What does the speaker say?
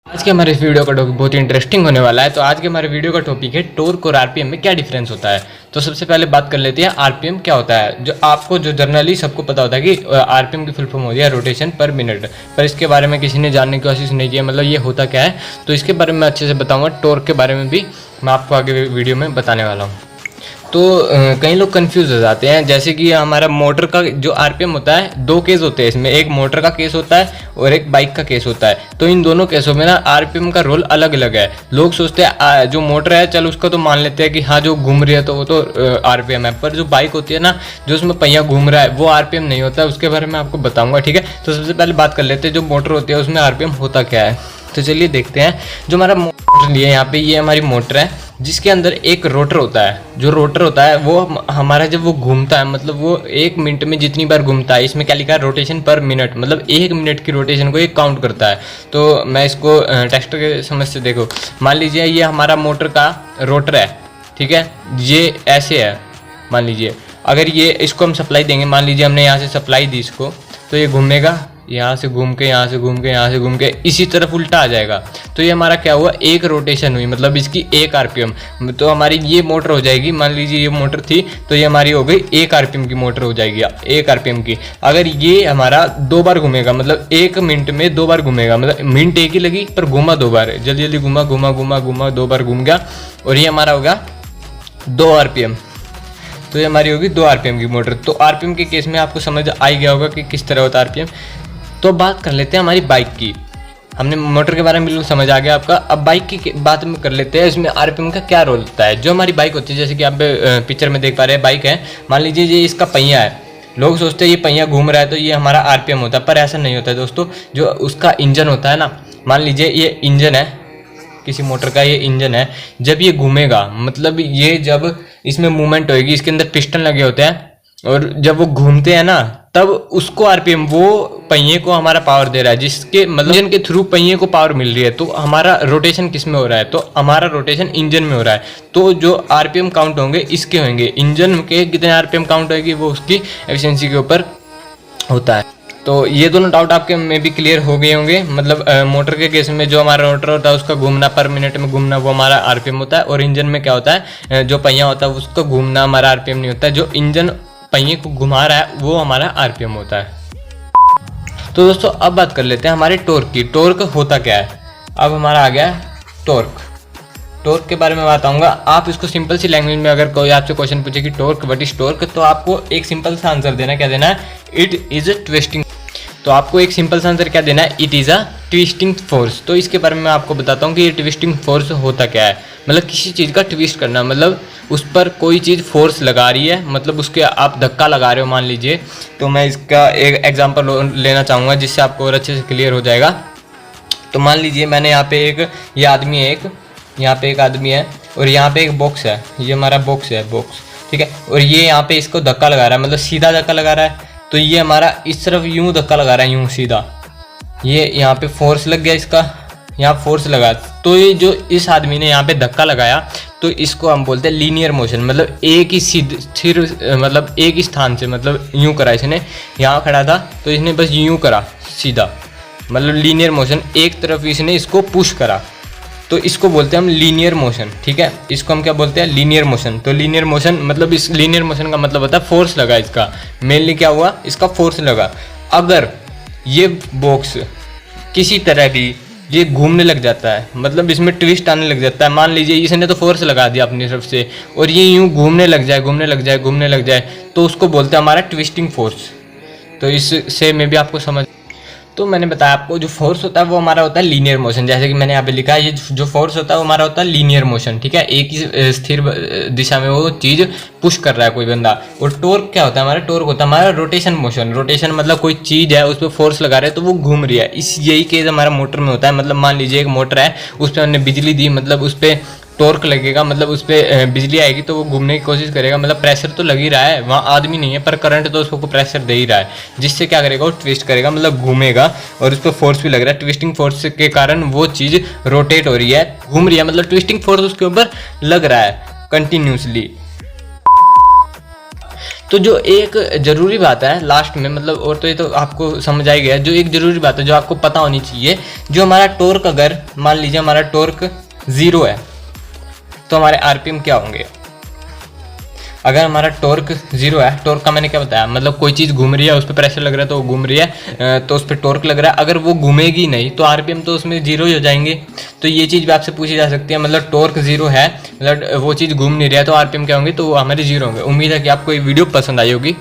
आज के हमारे इस वीडियो का टॉपिक बहुत ही इंटरेस्टिंग होने वाला है। तो आज के हमारे वीडियो का टॉपिक है टॉर्क और आरपीएम में क्या डिफरेंस होता है। तो सबसे पहले बात कर लेते हैं आरपीएम क्या होता है। जो जनरली सबको पता होता है कि आरपीएम की फुल फॉर्म होती है रोटेशन पर मिनट, पर इसके बारे में किसी ने जानने की कोशिश नहीं की है, मतलब ये होता क्या है। तो इसके बारे में अच्छे से बताऊँगा। टॉर्क के बारे में भी मैं आपको आगे वीडियो में बताने वाला हूँ। तो कई लोग कंफ्यूज हो जाते हैं, जैसे कि हमारा मोटर का जो आरपीएम होता है, दो केस होते हैं इसमें, एक मोटर का केस होता है और एक बाइक का केस होता है। तो इन दोनों केसों में ना आरपीएम का रोल अलग अलग है। लोग सोचते हैं जो मोटर है चल उसका तो मान लेते हैं कि हाँ जो घूम रही है तो वो तो आरपीएम है, पर जो बाइक होती है ना, जो उसमें पहिया घूम रहा है, वो आरपीएम नहीं होता है। उसके बारे में आपको बताऊंगा, ठीक है। तो सबसे पहले बात कर लेते हैं जो मोटर होती है उसमें आरपीएम होता क्या है। तो चलिए देखते हैं। जो हमारा मोटर लिए यहाँ पे, ये हमारी मोटर है जिसके अंदर एक रोटर होता है। जो रोटर होता है वो हमारा जब वो घूमता है, मतलब वो 1 मिनट में जितनी बार घूमता है, इसमें क्या लिखा है रोटेशन पर मिनट, मतलब 1 मिनट की रोटेशन को ये काउंट करता है। तो मैं इसको टेक्स्ट के समझ से देखो, मान लीजिए ये हमारा मोटर का रोटर है, ठीक है। ये ऐसे है, मान लीजिए अगर ये इसको हम सप्लाई देंगे, मान लीजिए हमने यहाँ से सप्लाई दी इसको, तो ये घूमेगा, यहाँ से घूम के यहाँ से घूम के यहाँ से घूम के इसी तरफ उल्टा आ जाएगा। तो ये हमारा क्या हुआ, एक रोटेशन हुई, मतलब इसकी 1 आरपीएम। तो हमारी ये मोटर हो जाएगी, मान लीजिए ये मोटर थी तो ये हमारी हो गई 1 आरपीएम की मोटर हो जाएगी, 1 आरपीएम की। अगर ये हमारा 2 बार घूमेगा, मतलब 1 मिनट में 2 बार घूमेगा, मतलब मिनट एक ही लगी पर घूमा 2 बार, जल्दी जल्दी घूमा घूमा घूमा घूमा 2 बार घूम गया, और ये हमारा होगा 2 आरपीएम। तो ये हमारी होगी 2 आरपीएम की मोटर। तो आरपीएम के केस में आपको समझ आ ही गया होगा कि किस तरह होता है आरपीएम। तो बात कर लेते हैं हमारी बाइक की। हमने मोटर के बारे में बिल्कुल समझ आ गया आपका। अब बाइक की बात में कर लेते हैं, इसमें आरपीएम का क्या रोल होता है। जो हमारी बाइक होती है, जैसे कि आप पिक्चर में देख पा रहे हैं, बाइक है, मान लीजिए ये इसका पहिया है। लोग सोचते हैं ये पहिया घूम रहा है तो ये हमारा आरपीएम होता है, पर ऐसा नहीं होता है दोस्तों। जो उसका इंजन होता है ना, मान लीजिए ये इंजन है किसी मोटर का, ये इंजन है, जब ये घूमेगा, मतलब ये जब इसमें मूवमेंट होगी, इसके अंदर पिस्टन लगे होते हैं, और जब वो घूमते हैं ना तब उसको आरपीएम, वो पहिए को हमारा पावर दे रहा है, जिसके मतलब इंजन के थ्रू पहिए को पावर मिल रही है। तो हमारा रोटेशन किस में हो रहा है, तो हमारा रोटेशन इंजन में हो रहा है। तो जो आरपीएम काउंट होंगे इसके होंगे, इंजन के कितने आरपीएम काउंट होगी वो उसकी एफिशिएंसी के ऊपर होता है। तो ये दोनों डाउट आपके में भी क्लियर हो गए होंगे। मतलब मोटर के केस में जो हमारा रोटर होता है उसका घूमना, पर मिनट में घूमना, वो हमारा आरपीएम होता है। और इंजन में क्या होता है, जो पहिया होता है उसका घूमना हमारा आरपीएम नहीं होता है। जो इंजन पहिए को घुमा रहा है वो हमारा आरपीएम होता है। तो दोस्तों अब बात कर लेते हैं हमारे टॉर्क की। टॉर्क होता क्या है। अब हमारा आ गया टॉर्क। टॉर्क के बारे में बताऊंगा। आप इसको सिंपल सी लैंग्वेज में अगर कोई आपसे क्वेश्चन पूछे कि टॉर्क व्हाट इज टॉर्क, तो आपको एक सिंपल सा आंसर देना, क्या देना है, इट इज अ ट्विस्टिंग। तो आपको एक सिंपल सा आंसर क्या देना है, it is a twisting force. तो इसके बारे में मैं आपको बताता हूँ कि ये ट्विस्टिंग फोर्स होता क्या है। मतलब किसी चीज़ का ट्विस्ट करना, मतलब उस पर कोई चीज़ फोर्स लगा रही है, मतलब उसके आप धक्का लगा रहे हो मान लीजिए। तो मैं इसका एक एग्जांपल लेना चाहूँगा जिससे आपको और अच्छे से क्लियर हो जाएगा। तो मान लीजिए मैंने यहाँ पे ये आदमी है, यहाँ पे एक आदमी है, और यहाँ पे एक बॉक्स है, ये हमारा बॉक्स है, बॉक्स, ठीक है। और ये यहाँ पे इसको धक्का लगा रहा है, मतलब सीधा धक्का लगा रहा है। तो ये हमारा इस तरफ यूं धक्का लगा रहा है, यूं सीधा, ये यहाँ पे फोर्स लग गया, इसका यहाँ फोर्स लगा। तो ये जो इस आदमी ने यहाँ पे धक्का लगाया, तो इसको हम बोलते हैं लीनियर मोशन। मतलब एक ही स्थिर, मतलब एक ही स्थान से, मतलब यूं करा इसने, यहाँ खड़ा था तो इसने बस यूं करा सीधा, मतलब लीनियर मोशन, एक तरफ इसने इसको पुश करा, तो इसको बोलते हैं हम लीनियर मोशन, ठीक है। इसको हम क्या बोलते हैं, लीनियर मोशन। तो लीनियर मोशन मतलब इस लीनियर मोशन का मतलब होता है फोर्स लगा इसका। मेनली क्या हुआ, इसका फोर्स लगा। अगर ये बॉक्स किसी तरह की ये घूमने लग जाता है, मतलब इसमें ट्विस्ट आने लग जाता है, मान लीजिए इसने तो फोर्स लगा दिया अपनी तरफ से, और ये यूं घूमने लग जाए, घूमने लग जाए, घूमने लग जाए, तो उसको बोलते हैं हमारा ट्विस्टिंग फोर्स। तो इससे में भी आपको समझ। तो मैंने बताया आपको जो फोर्स होता है वो हमारा होता है लीनियर मोशन। जैसे कि मैंने यहाँ पे लिखा है, ये जो फोर्स होता है वो हमारा होता है लीनियर मोशन, ठीक है। एक ही स्थिर दिशा में वो चीज़ पुश कर रहा है कोई बंदा। और टॉर्क क्या होता है, हमारा टॉर्क होता है हमारा रोटेशन मोशन। रोटेशन मतलब कोई चीज़ है उस पर फोर्स लगा रहे हैं तो वो घूम रही है। यही केस हमारा मोटर में होता है। मतलब मान लीजिए एक मोटर है, उस पर हमने बिजली दी, मतलब उस पर टॉर्क लगेगा, मतलब उस पर बिजली आएगी तो वो घूमने की कोशिश करेगा। मतलब प्रेशर तो लग ही रहा है, वहाँ आदमी नहीं है पर करंट तो उसको प्रेशर दे ही रहा है, जिससे क्या करेगा, वो ट्विस्ट करेगा, मतलब घूमेगा, और उस पर फोर्स भी लग रहा है। ट्विस्टिंग फोर्स के कारण वो चीज़ रोटेट हो रही है, घूम रही है, मतलब ट्विस्टिंग फोर्स उसके ऊपर लग रहा है कंटिन्यूसली। तो जो एक ज़रूरी बात है लास्ट में, मतलब और तो ये तो आपको समझ आ ही गया, जो एक ज़रूरी बात है जो आपको पता होनी चाहिए, जो हमारा टॉर्क, अगर मान लीजिए हमारा टॉर्क 0 है तो हमारे आरपीएम क्या होंगे। अगर हमारा टॉर्क 0 है, टॉर्क का मैंने क्या बताया, मतलब कोई चीज़ घूम रही है, उस पर प्रेशर लग रहा है तो वो घूम रही है, तो उस पर टॉर्क लग रहा है, अगर वो घूमेगी नहीं तो आरपीएम तो उसमें 0 ही हो जाएंगे। तो ये चीज़ भी आपसे पूछी जा सकती है, मतलब टॉर्क 0 है, मतलब वो चीज़ घूम नहीं रहा है तो आरपीएम क्या होंगे, तो वो हमारे 0 होंगे। उम्मीद है कि आपको ये वीडियो पसंद आई होगी।